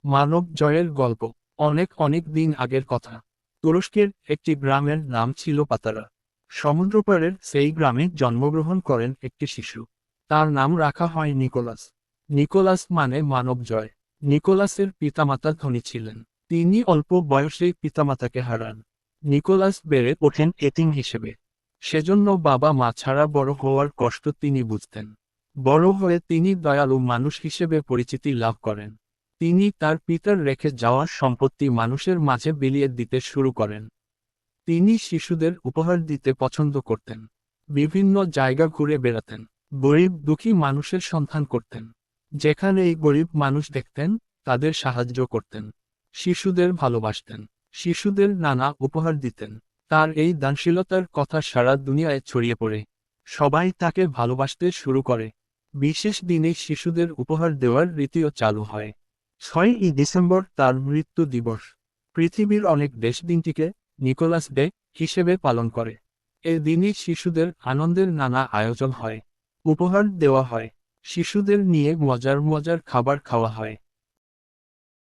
মানব জয়ের গল্প। অনেক অনেক দিন আগের কথা। তুরস্কের একটি গ্রামের নাম ছিল পাতারা। সমুদ্রপাড়ের সেই গ্রামে জন্মগ্রহণ করেন একটি শিশু। তার নাম রাখা হয় নিকোলাস। নিকোলাস মানে মানব জয়। নিকোলাসের পিতামাতা ধনী ছিলেন। তিনি অল্প বয়সেই পিতামাতাকে হারান। নিকোলাস বেড়ে ওঠেন এতিম হিসেবে। সেজন্য বাবা মা ছাড়া বড় হওয়ার কষ্ট তিনি বুঝতেন। বড় হয়ে তিনি দয়ালু মানুষ হিসেবে পরিচিতি লাভ করেন। তিনি তার পিতার রেখে যাওয়া সম্পত্তি মানুষের মাঝে বিলিয়ে দিতে শুরু করেন। তিনি শিশুদের উপহার দিতে পছন্দ করতেন। বিভিন্ন জায়গা ঘুরে বেড়াতেন। গরিব দুঃখী মানুষের সন্ধান করতেন। যেখানেই গরিব মানুষ দেখতেন, তাদের সাহায্য করতেন। শিশুদের ভালোবাসতেন। শিশুদের নানা উপহার দিতেন। তার এই দানশীলতার কথা সারা দুনিয়ায় ছড়িয়ে পড়ে। সবাই তাকে ভালোবাসতে শুরু করে। বিশেষ দিনে শিশুদের উপহার দেওয়ার রীতিও চালু হয়। 6ই ডিসেম্বর তার মৃত্যু দিবস। পৃথিবীর অনেক দেশ দিনটিকে নিকোলাস ডে হিসেবে পালন করে। এ দিনই শিশুদের আনন্দের নানা আয়োজন হয়। উপহার দেওয়া হয়। শিশুদের নিয়ে মজার মজার খাবার খাওয়া হয়।